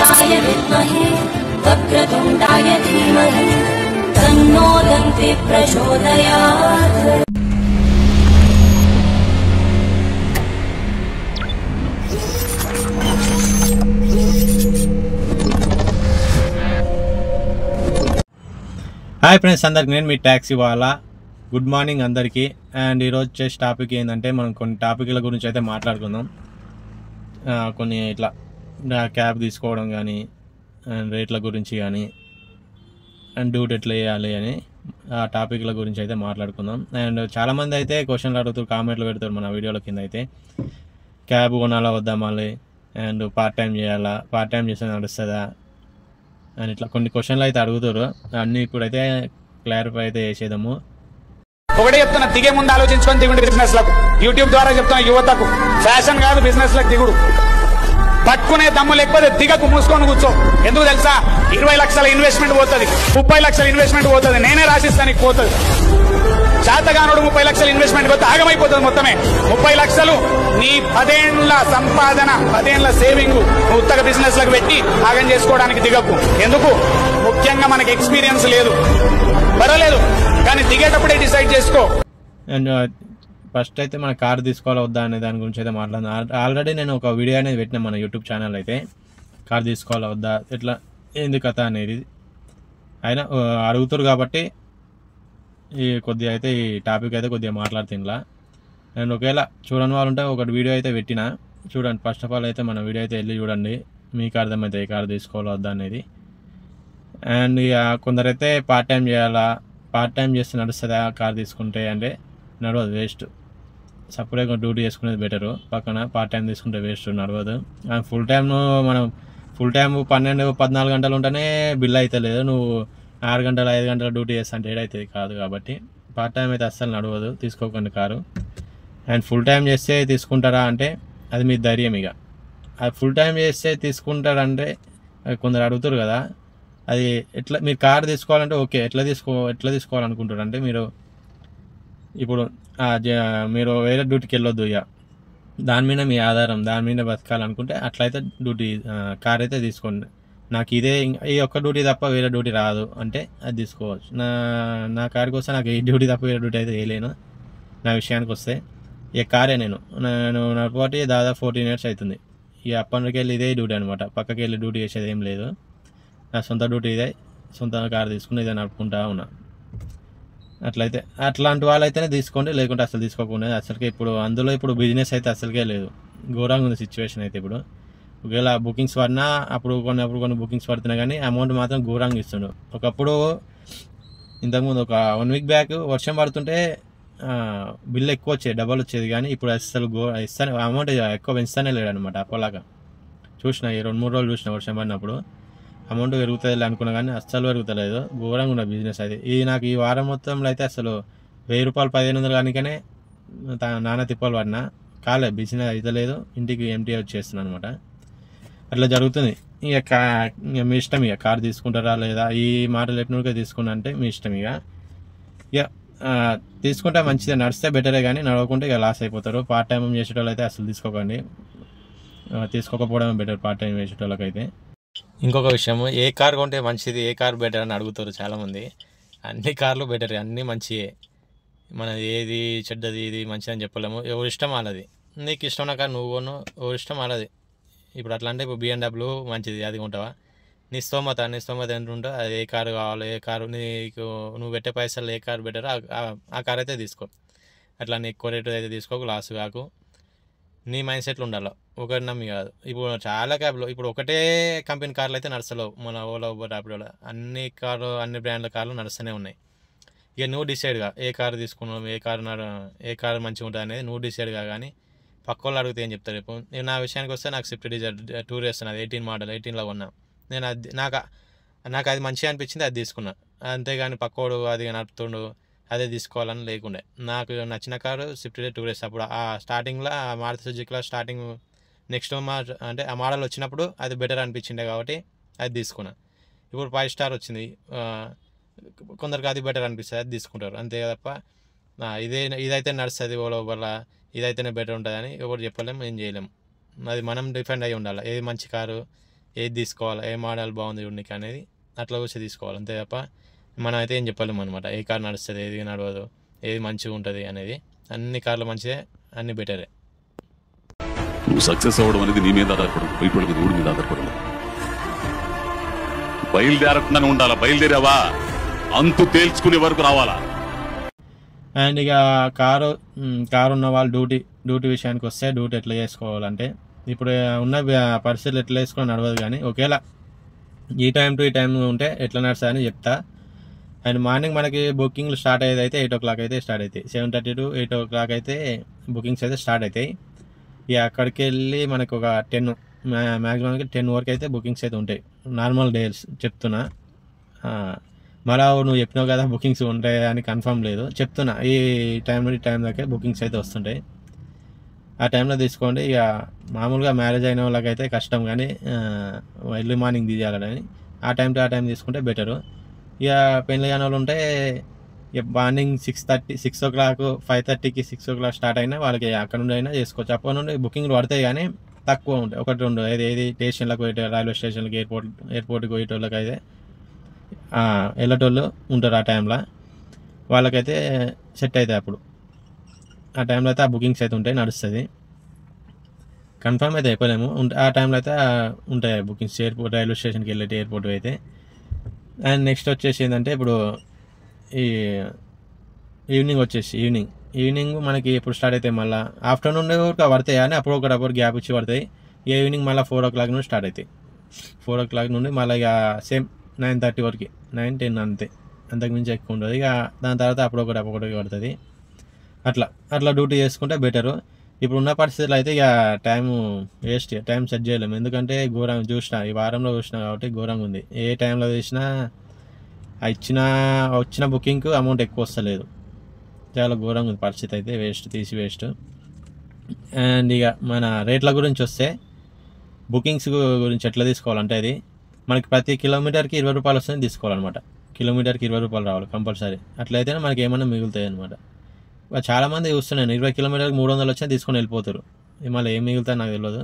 वक्रतुण्डाय विद्महे वक्रतुण्डाय धीमहि तन्नो दन्ति प्रचोदयात्। హాయ్ ఫ్రెండ్స్, అందరికి నేను మీ ట్యాక్సీ వాళ్ళ గుడ్ మార్నింగ్ అందరికీ. అండ్ ఈరోజు చేసే టాపిక్ ఏంటంటే మనం కొన్ని టాపిక్ల గురించి అయితే మాట్లాడుకుందాం. కొన్ని ఇట్లా క్యాబ్ తీసుకోవడం కానీ అండ్ రేట్ల గురించి కానీ అండ్ డ్యూటీ ఎట్లా వేయాలి అని ఆ టాపిక్ల గురించి అయితే మాట్లాడుకుందాం. అండ్ చాలామంది అయితే క్వశ్చన్లు అడుగుతారు, కామెంట్లు పెడతారు మన వీడియోల కింద అయితే. క్యాబ్ కొనాలా వద్దా మళ్ళీ, అండ్ పార్ట్ టైం చేయాలా, పార్ట్ టైం చేస్తే నడుస్తుందా అని ఇట్లా కొన్ని క్వశ్చన్లు అయితే అడుగుతారు. అన్నీ ఇప్పుడైతే క్లారిఫై అయితే చేసేద్దాము. ఒకటే చెప్తున్నా, దిగే ముందు ఆలోచించుకొని దిగుండి బిజినెస్ లకు. యూట్యూబ్ ద్వారా చెప్తున్నా యువతకు, ఫ్యాషన్ కాదు బిజినెస్ లకు దిగుడు. పట్టుకునే దమ్ము లేకపోతే దిగకు, మూసుకొని కూర్చో. ఎందుకు తెలుసా? 20 లక్షల ఇన్వెస్ట్మెంట్ పోతుంది, 30 లక్షల ఇన్వెస్ట్మెంట్ పోతుంది. నేనే రాసిస్తానికి పోతుంది. శాతగానుడు 30 లక్షల ఇన్వెస్ట్మెంట్ పోతే ఆగమైపోతుంది మొత్తమే. 30 లక్షలు నీ 10 ఏళ్ల సంపాదన, 10 ఏళ్ల సేవింగ్ నువ్వు ఉత్తగ బిజినెస్ లకు పెట్టి ఆగం చేసుకోవడానికి దిగకు. ఎందుకు? ముఖ్యంగా మనకి ఎక్స్పీరియన్స్ లేదు, పర్వాలేదు, కానీ దిగేటప్పుడే డిసైడ్ చేసుకో. అండ్ ఫస్ట్ అయితే మన కార్ తీసుకోవాలా వద్దా అనే దాని గురించి అయితే మాట్లాడుతున్నాను. ఆల్రెడీ నేను ఒక వీడియో అనేది పెట్టినా మన యూట్యూబ్ ఛానల్ అయితే, కార్ తీసుకోవాలా వద్దా, ఎట్లా ఏంది కథ అనేది. అయినా అడుగుతారు కాబట్టి ఈ కొద్దిగా అయితే ఈ టాపిక్ అయితే కొద్దిగా మాట్లాడుతున్నా. అండ్ ఒకవేళ చూడని వాళ్ళు ఉంటే ఒకటి వీడియో అయితే పెట్టినా, చూడండి. ఫస్ట్ ఆఫ్ ఆల్ అయితే మన వీడియో అయితే వెళ్ళి చూడండి, మీకు అర్థమైతే ఏ కార్ తీసుకోవాలా వద్దా అనేది. అండ్ ఇక కొందరైతే పార్ట్ టైం చేయాలా, పార్ట్ టైం చేస్తే నడుస్తుందా కార్ తీసుకుంటే అంటే నడవదు, వేస్ట్. సపరేట్గా డ్యూటీ చేసుకునేది బెటరు. పక్కన పార్ట్ టైం తీసుకుంటే వేస్ట్, నడవదు. అండ్ ఫుల్ టైం మనం ఫుల్ టైం 12-14 గంటలు ఉంటేనే బిల్ అయితే లేదు. నువ్వు 6 గంటలు 5 గంటల డ్యూటీ చేస్తా అంటే ఏడైతుంది కాదు. కాబట్టి పార్ట్ టైం అయితే అస్సలు నడవదు, తీసుకోకండి కారు. అండ్ ఫుల్ టైం చేస్తే తీసుకుంటారా అంటే అది మీ ధైర్యం. ఇక అది ఫుల్ టైం చేస్తే తీసుకుంటారంటే కొందరు అడుగుతారు కదా, అది ఎట్లా మీరు కారు తీసుకోవాలంటే ఓకే, ఎట్లా తీసుకోవాలనుకుంటారు అంటే మీరు ఇప్పుడు మీరు వేరే డ్యూటీకి వెళ్ళొద్దు. ఇక దాని మీద మీ ఆధారం, దాని మీద బతకాలనుకుంటే అట్లయితే కార్ అయితే తీసుకోండి. నాకు ఈ ఒక్క డ్యూటీ తప్ప వేరే డ్యూటీ రాదు అంటే అది తీసుకోవచ్చు. నా కారుకి వస్తే నాకు ఈ డ్యూటీ తప్ప వేరే డ్యూటీ అయితే వేయలేను. నా విషయానికి వస్తే ఇక కారే నేను నడపటి దాదాపు 14 years అవుతుంది. ఇక అప్పటికి వెళ్ళి ఇదే డ్యూటీ అనమాట. పక్కకి వెళ్ళి డ్యూటీ చేసేది ఏం లేదు. నా సొంత డ్యూటీ ఇదే, సొంత కారు తీసుకుని ఇదే నడుపుకుంటా ఉన్నా. అట్లయితే అట్లాంటి వాళ్ళైతేనే తీసుకోండి, లేకుంటే అసలు తీసుకోకుండా. అసలుకే ఇప్పుడు బిజినెస్ అయితే అసలుకే లేదు, ఘోరంగా ఉంది సిచ్యువేషన్ అయితే. ఇప్పుడు ఒకవేళ బుకింగ్స్ పడినా అప్పుడు కొన్ని బుకింగ్స్ పడుతున్నాయి, కానీ అమౌంట్ మాత్రం ఘోరంగా ఇస్తుండు. ఒకప్పుడు ఇంతకుముందు ఒక 1 week బ్యాక్ వర్షం పడుతుంటే బిల్ ఎక్కువ వచ్చేది, డబల్ వచ్చేది. కానీ ఇప్పుడు అసలు అమౌంట్ ఎక్కువ పెంచుతానే లేడు అనమాట. అప్పలాగా చూసిన ఈ 2-3 రోజులు చూసిన వర్షం పడినప్పుడు అమౌంట్ పెరుగుతుంది అనుకున్నా, కానీ అస్సలు పెరుగుతలేదు. ఘోరంగా ఉన్న బిజినెస్ అది. నాకు ఈ వారం మొత్తంలో అయితే అసలు 1000 రూపాయలు 1500 కానికనే నానా తిప్పలు పడినా కాలే, బిజినెస్ అయితే లేదు. ఇంటికి ఎంటీ వచ్చేస్తున్నాను అనమాట. అట్లా జరుగుతుంది. ఇక మీ ఇష్టం, ఇక కార్ తీసుకుంటారా లేదా. ఈ మాటలు ఎట్నుగా తీసుకున్నా అంటే మీ ఇష్టం. ఇక తీసుకుంటే మంచిదే, నడిస్తే బెటరే, కానీ నడవకుంటే ఇక లాస్ అయిపోతారు. పార్ట్ టైం చేసేటోళ్ళు అయితే అసలు తీసుకోకండి, తీసుకోకపోవడం బెటర్ పార్ట్ టైం చేసేటోళ్ళకైతే. ఇంకొక విషయం, ఏ కార్ కొంటే మంచిది, ఏ కార్ బెటర్ అని అడుగుతారు చాలామంది. అన్ని కార్లు బెటరే, అన్నీ మంచియే. మనది ఏది చెడ్డది ఇది మంచిదని చెప్పలేము. ఎవరి ఇష్టం వాళ్ళది. నీకు ఇష్టం ఉన్న కారు నువ్వు కొను, ఎవరి ఇష్టం వాళ్ళది. ఇప్పుడు అట్లా అంటే ఇప్పుడు BMW మంచిది, అది కొంటావా? నీ స్తోమత ఎంత ఉంటుందో అది, ఏ కారు కావాలో, ఏ కారు నీకు నువ్వు పెట్టే పైసలు ఏ కారు బెటర్ ఆ కార్ అయితే తీసుకో. అట్లా నీకు ఎక్కువ రేటు అయితే తీసుకోకు, లాస్ కాకు. నీ మైండ్ సెట్లు ఉండాలి, ఒకటి నమ్మి కాదు. ఇప్పుడు చాలా క్యాబ్లో ఇప్పుడు ఒకటే కంపెనీ కార్లు అయితే నడుస్తలేవు. మన ఓలా ఊబర్ ర్యాపిడోలో అన్ని బ్రాండ్ల కార్లు నడుస్తూనే ఉన్నాయి. ఇక నువ్వు డిసైడ్గా ఏ కారు తీసుకున్నావు, ఏ కారు మంచిగా ఉంటుంది అనేది నువ్వు డిసైడ్గా. కానీ పక్క వాళ్ళు అడిగితే ఏం చెప్తారు? రేపు నేను నా విషయానికి వస్తే నాకు స్విఫ్ట్ డిజైర్ టూర్ వేస్తున్నాను, 18 model 18లో కొన్నా నేను. అది నాకు అది మంచిగా అనిపించింది, అది తీసుకున్నా. అంతేగాని పక్కోడు అది నడుపుతుండు అదే తీసుకోవాలని లేకుండే. నాకు నచ్చిన కారు స్విఫ్ట్ డిజైర్ టూర్ వేస్తే అప్పుడు స్టార్టింగ్లో మారుతి సుజుకిలో స్టార్టింగ్ నెక్స్ట్ అంటే ఆ మోడల్ వచ్చినప్పుడు అది బెటర్ అనిపించిండే కాబట్టి అది తీసుకున్నా. ఇప్పుడు 5 star వచ్చింది, కొందరికి అది బెటర్ అనిపిస్తుంది, అది తీసుకుంటారు. అంతే తప్ప ఇదైతే నడుస్తుంది ఓలా ఊబర్లా, ఇదైతేనే బెటర్ ఉంటుంది అని ఎవరు చెప్పలేము, ఏం చేయలేము. అది మనం డిఫెండ్ అయ్యి ఉండాలి, ఏది మంచి కారు ఏది తీసుకోవాలి, ఏ మోడల్ బాగుంది చూడనికి అనేది అట్లా వచ్చి తీసుకోవాలి. అంతే తప్ప మనం అయితే ఏం చెప్పలేము అనమాట. ఏ కార్ నడుస్తుంది, ఏది నడవదు, ఏది మంచిగా ఉంటుంది అనేది. అన్ని కార్లు మంచిదే, అన్ని బెటరే. నువ్వు సక్సెస్ అవ్వడం అనేది నీ మీద ఆధారపడదు, బయట మీద ఊడి మీద ఆధారపడదు. బయలుదేరకుండానే ఉండాలా, బయలుదేరావా అంతు తేల్చుకునే వరకు రావాలా. అండ్ ఇక కారు ఉన్న వాళ్ళు డ్యూటీ విషయానికి వస్తే డ్యూటీ ఎట్లా చేసుకోవాలంటే ఇప్పుడు ఉన్న పరిస్థితులు ఎట్లా వేసుకొని నడవదు. కానీ ఒకవేళ ఈ టైం టు ఈ టైం ఉంటే ఎట్లా నడుస్తుందని చెప్తా. అండ్ మార్నింగ్ మనకి బుకింగ్లు స్టార్ట్ అయ్యేది అయితే 8 o'clock అయితే స్టార్ట్ అవుతాయి. 7:30 to 8 o'clock అయితే బుకింగ్స్ అయితే స్టార్ట్ అవుతాయి. ఇక అక్కడికి వెళ్ళి మనకు ఒక 10 మ్యాక్సిమంకి 10 వరకు అయితే బుకింగ్స్ అయితే ఉంటాయి. నార్మల్ డేస్ చెప్తున్నా. మళ్ళా నువ్వు చెప్పినావు కదా బుకింగ్స్ ఉంటాయి అని కన్ఫర్మ్ లేదు, చెప్తున్నా. ఈ టైం నుండి టైం దాకా బుకింగ్స్ అయితే వస్తుంటాయి. ఆ టైంలో తీసుకోండి. ఇక మామూలుగా మ్యారేజ్ అయిన వాళ్ళకైతే కష్టం, కానీ ఎర్లీ మార్నింగ్ తీయాలని ఆ టైం టు ఆ టైం తీసుకుంటే బెటరు. ఇక పెళ్ళి కాని వాళ్ళు ఉంటే మార్నింగ్ 6 o'clock 5:30కి 6 o'clock స్టార్ట్ అయినా వాళ్ళకి అక్కడ నుండి అయినా చేసుకోవచ్చు. అప్పటి నుండి బుకింగ్లు పడతాయి కానీ తక్కువ ఉంటాయి, 1-2. ఏది స్టేషన్లకు పోయే, రైల్వే స్టేషన్కి, ఎయిర్పోర్ట్కి పోయేటోళ్ళకి అయితే వెళ్ళేటోళ్ళు ఉంటారు. ఆ టైంలో వాళ్ళకైతే సెట్ అవుతాయి. అప్పుడు ఆ టైంలో అయితే ఆ బుకింగ్స్ అయితే ఉంటాయి, నడుస్తుంది. కన్ఫర్మ్ అయితే అయిపోలేము, ఆ టైంలో అయితే ఉంటాయి బుకింగ్స్. ఎయిర్పోర్ట్, రైల్వే స్టేషన్కి వెళ్ళేటి ఎయిర్పోర్ట్ అయితే. అండ్ నెక్స్ట్ వచ్చేసి ఏంటంటే ఇప్పుడు ఈ ఈవినింగ్ మనకి ఎప్పుడు స్టార్ట్ అవుతాయి, మళ్ళీ ఆఫ్టర్నూన్ కూడా పడతాయి కానీ అప్పుడు గ్యాప్ ఇచ్చి పడతాయి. ఈవినింగ్ మళ్ళీ 4 o'clock నుండి స్టార్ట్ అవుతాయి. 4 o'clock నుండి మళ్ళీ ఇక సేమ్ 9:30 వరకు, 9-10 అంతే, అంతకుమించి ఎక్కువ ఉండదు. ఇక దాని తర్వాత అప్పుడొకటి పడుతుంది. అట్లా డ్యూటీ చేసుకుంటే బెటరు. ఇప్పుడు ఉన్న పరిస్థితులు అయితే ఇక టైం సెట్ చేయలేము. ఎందుకంటే ఘోరంగా చూసిన, ఈ వారంలో చూసిన కాబట్టి ఘోరంగా ఉంది. ఏ టైంలో చూసినా వచ్చిన బుకింగ్కు అమౌంట్ ఎక్కువ వస్తలేదు. చాలా ఘోరంగా ఉంది పరిస్థితి అయితే, వేస్ట్. అండ్ ఇక మన రేట్ల గురించి వస్తే బుకింగ్స్ గురించి ఎట్లా తీసుకోవాలంటే అది మనకి ప్రతి కిలోమీటర్కి 20 రూపాయలు వస్తుంది తీసుకోవాలన్నమాట. కిలోమీటర్కి 20 రూపాయలు రావాలి కంపల్సరీ. అట్లయితేనే మనకి ఏమైనా మిగులుతాయి అనమాట. చాలామంది చూస్తున్నాను 20 కిలోమీటర్కి 300 వచ్చినా తీసుకొని వెళ్ళిపోతారు. మళ్ళీ ఏం మిగులుతాయి నాకు తెలియదు.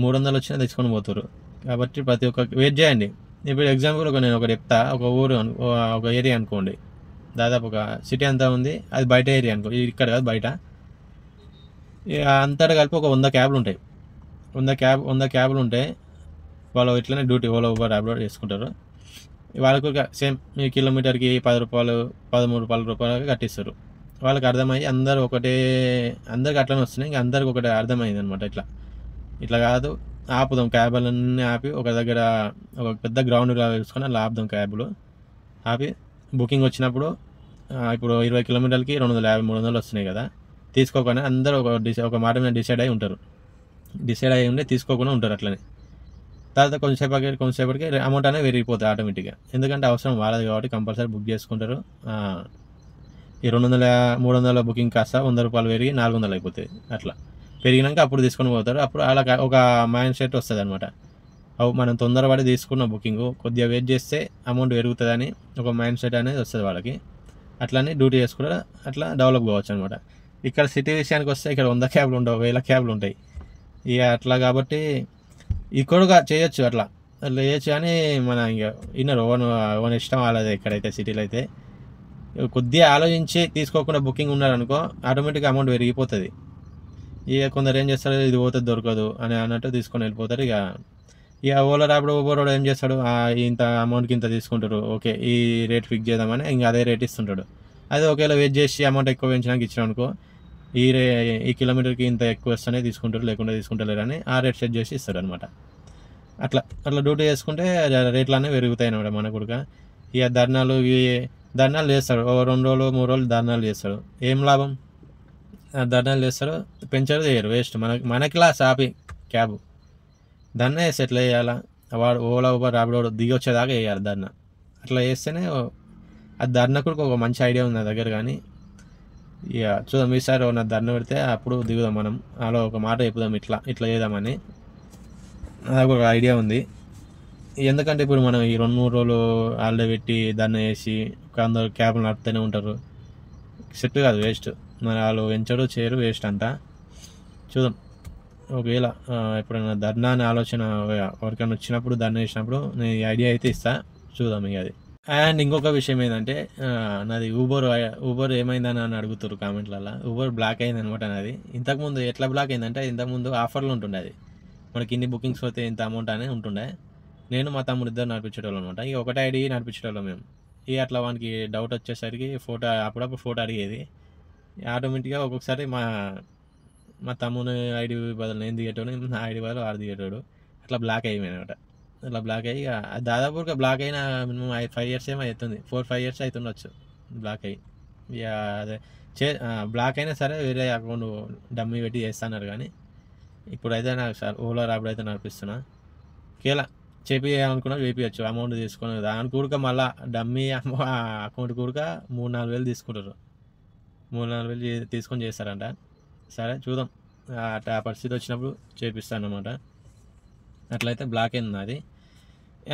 300 వచ్చినా తీసుకొని పోతారు. కాబట్టి ప్రతి ఒక్క వెయిట్ చేయండి. ఇప్పుడు ఎగ్జాంపుల్ నేను ఒకటి చెప్తా. ఒక ఊరు, ఒక ఏరియా అనుకోండి, దాదాపు ఒక సిటీ అంతా ఉంది, అది బయట ఏరియా అనుకో, ఇక్కడ కాదు బయట. అంతటా కలిపి ఒక 100 క్యాబ్లు ఉంటాయి. 100 క్యాబ్లు ఉంటే వాళ్ళు ఇట్లనే డ్యూటీ ఓవర్ అప్లోడ్ చేసుకుంటారు. వాళ్ళకు సేమ్ మీ కిలోమీటర్కి 10 రూపాయలు 13 రూపాయలు కట్టిస్తారు. వాళ్ళకి అర్థమయ్యి అందరికి అట్లనే వస్తున్నాయి. ఇంకా అందరికి ఒకటి అర్థమైంది అనమాట. ఇట్లా కాదు, ఆపుదాం, క్యాబులన్నీ ఆపి ఒక దగ్గర ఒక పెద్ద గ్రౌండ్ వేసుకొని అలా ఆపుదాం. క్యాబులు ఆపి బుకింగ్ వచ్చినప్పుడు ఇప్పుడు 20 కిలోమీటర్లకి 250-300 వస్తున్నాయి కదా, తీసుకోకుండా అందరూ ఒక మాట మీద డిసైడ్ అయ్యి ఉండి తీసుకోకుండా ఉంటారు. అట్లనే తర్వాత కొంచెంసేపటికి అమౌంట్ అనేది పెరిగిపోతుంది ఆటోమేటిక్గా. ఎందుకంటే అవసరం వాళ్ళది కాబట్టి కంపల్సరీ బుక్ చేసుకుంటారు. ఈ 200-300 బుకింగ్ కాస్త 100 రూపాయలు పెరిగి 400 అయిపోతుంది. అట్లా పెరిగినాక అప్పుడు తీసుకొని పోతారు. అప్పుడు అలా ఒక మైండ్ సెట్ వస్తుంది అనమాట. మనం తొందరపడి తీసుకున్న బుకింగ్ కొద్దిగా వెయిట్ చేస్తే అమౌంట్ పెరుగుతుందని ఒక మైండ్ సెట్ అనేది వస్తుంది వాళ్ళకి. అట్లనే డ్యూటీ చేసుకుంటే అట్లా డెవలప్ కావచ్చు అనమాట. ఇక్కడ సిటీ విషయానికి వస్తే ఇక్కడ 100 క్యాబ్లు ఉండవు, 1000 క్యాబ్లు ఉంటాయి. ఇక అట్లా కాబట్టి ఇక్కడ చేయొచ్చు, అట్లా చేయొచ్చు. కానీ మన ఇంకా ఇన్నర్ ఓన్ ఇష్టం వాళ్ళదే. ఇక్కడైతే సిటీలో అయితే కొద్దిగా ఆలోచించి తీసుకోకుండా బుకింగ్ ఉన్నారనుకో ఆటోమేటిక్గా అమౌంట్ పెరిగిపోతుంది. ఇక కొందరు ఏం చేస్తారు, ఇది పోతే దొరకదు అని అన్నట్టు తీసుకొని వెళ్ళిపోతారు. ఇక ఓలా ర్యాపిడో ఊబర్ ఏం చేస్తాడు, ఇంత అమౌంట్కి ఇంత తీసుకుంటారు, ఓకే ఈ రేట్ ఫిక్స్ చేద్దామని ఇంకా అదే రేట్ ఇస్తుంటాడు. అదే ఒకవేళ వెయిట్ చేసి అమౌంట్ ఎక్కువ పెంచడానికి ఇచ్చాం అనుకో, ఈ కిలోమీటర్కి ఇంత ఎక్కువ వస్తేనే తీసుకుంటారు, లేకుండా తీసుకుంటలేరు అని ఆ రేట్ సెట్ చేసి ఇస్తాడు అనమాట. అట్లా డ్యూటీ చేసుకుంటే రేట్లు అనేవి పెరుగుతాయి అనమాట మన కూడా. ఇక ధర్నాలు చేస్తాడు, 2 రోజులు 3 రోజులు ధర్నాలు చేస్తాడు. ఏం లాభం? ధర్నాలు చేస్తాడు, పెంచరు, చేయరు, వేస్ట్. మనకి లాస్ ఆపి క్యాబ్ ధర్నా వేస్తే ఎట్లా చేయాలా? వాడు ఓలా ఊబర్ ర్యాపిడో దిగి వచ్చేదాకా వేయాలి ధర్నా. అట్లా చేస్తేనే ఆ ధర్నా కూడా ఒక మంచి ఐడియా ఉంది నా దగ్గర. కానీ ఇక చూద్దాం, ఈసారి నా ధర్నా పెడితే అప్పుడు దిగుదాం మనం. అలా ఒక మాట చెప్పుదాం, ఇట్లా చేద్దామని నాకు ఒక ఐడియా ఉంది. ఎందుకంటే ఇప్పుడు మనం ఈ 2-3 రోజులు హాలిడే పెట్టి ధర్నా వేసి అందరు క్యాబ్లు నడుపుతూనే ఉంటారు, సెట్ కాదు, వేస్ట్. మరి వాళ్ళు పెంచడు చేయరు, వేస్ట్ అంతా. చూద్దాం ఒకవేళ ఎప్పుడైనా ధర్నా అనే ఆలోచన ఎవరికైనా వచ్చినప్పుడు ధర్నా చేసినప్పుడు నేను ఈ ఐడియా అయితే ఇస్తా, చూద్దాం ఇక అది. అండ్ ఇంకొక విషయం ఏంటంటే నాది ఊబర్ ఏమైందని అని అడుగుతారు కామెంట్లలో. ఊబర్ బ్లాక్ అయింది అనమాట నాది. ఇంతకుముందు ఎట్లా బ్లాక్ అయిందంటే ఇంతకుముందు ఆఫర్లు ఉంటుండే, అది మనకి ఇన్ని బుకింగ్స్ పోతే ఇంత అమౌంట్ అనేది ఉంటుండే. నేను మా తమ్ముడు ఇద్దరు నడిపించేటోళ్ళు అనమాట. ఇక ఒకటే ఐడి నడిపించేటోళ్ళం మేము. ఇక అట్లా వానికి డౌట్ వచ్చేసరికి అప్పుడప్పుడు ఫోటో అడిగేది. ఆటోమేటిక్గా ఒక్కొక్కసారి మా తమ్ముని ఐడి బదులు నేను దిగేటోడు, నా ఐడి బదులు వాడు దిగేటోడు. అట్లా బ్లాక్ అయ్యాయి అనమాట. అట్లా బ్లాక్ అయ్యి దాదాపుగా బ్లాక్ అయిన మినిమం 5 years ఏమో అవుతుంది, 4-5 years అవుతుండొచ్చు బ్లాక్ అయ్యి. ఇక అదే బ్లాక్ అయినా సరే వేరే అకౌంట్ డమ్మీ పెట్టి చేస్తున్నారు. కానీ ఇప్పుడైతే నాకు సార్ ఓలా ర్యాపిడో అయితే నడిపిస్తున్నా. కేలా చేపియాలనుకున్నా చేపించచ్చు, అమౌంట్ తీసుకుని. దాని కూడక మళ్ళీ డమ్మీ అకౌంట్ కూడక 3-4 వేలు తీసుకుంటారు. 3-4 వేలు తీసుకొని చేస్తారంట. సరే చూద్దాం, అట్లా పరిస్థితి వచ్చినప్పుడు చేపిస్తాను అన్నమాట. అట్లయితే బ్లాక్ అయింది అది.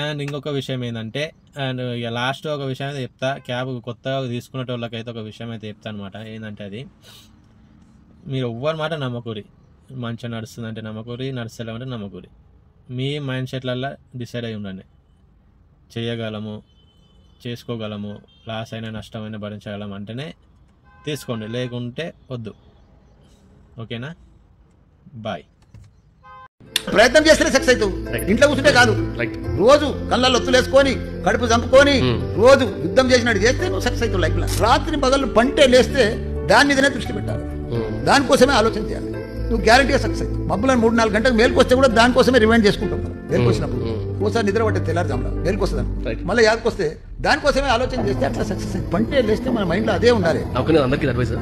అండ్ ఇంకొక విషయం ఏంటంటే, అండ్ ఇక లాస్ట్ ఒక విషయం అయితే చెప్తా. క్యాబ్ కొత్తగా తీసుకునే వాళ్ళకైతే ఒక విషయం అయితే చెప్తాను అనమాట. ఏంటంటే అది మీరు ఎవ్వరి మాట నమ్మకూరి. మంచిగా నడుస్తుందంటే నమ్మకూరి, నడుస్తలేమంటే నమ్మకూరి. మీ మైండ్ సెట్లల్లో డిసైడ్ అయి ఉండండి. చేయగలము, చేసుకోగలము, లాస్ అయినా నష్టమైనా భరించగలం అంటేనే తీసుకోండి, లేకుంటే వద్దు. ఓకేనా? బాయ్. ప్రయత్నం చేస్తేనే సక్సెస్ అవుతావు, ఇంట్లో కూర్చుంటే కాదు. రోజు కళ్ళల్లో ఒత్తులేసుకొని కడుపు చంపుకొని రోజు యుద్ధం చేసినట్టు చేస్తే నువ్వు సక్సెస్ అవుతావు లైఫ్ లో. రాత్రి పగళ్ళు పంటే లేస్తే దాని మీదనే దృష్టి పెట్టాలి, దానికోసమే ఆలోచన చేయాలి. నువ్వు గ్యారంటీగా సక్సెస్ అవుతావు. మబ్బులను 3-4 గంటలకు మేలుకొస్తే కూడా దానికోసమే రిమైండ్ చేసుకుంటాం. మేలుకొచ్చినప్పుడు ఓసారి నిద్ర పట్టే తెల్లారుజామున మేలుకొస్తుంది, మళ్ళీ యాదకొస్తే దానికోసమే ఆలోచన చేస్తే అట్లా సక్సెస్ అవుతుంది. పంటే లేస్తే మన మైండ్ లో అదే ఉండాలి. అందరికీ అడ్వైస్,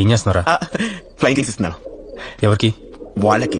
ఏం చేస్తున్నారా? ఫ్లైట్ తీసిస్తున్నాను. ఎవరికి? వాళ్ళకి.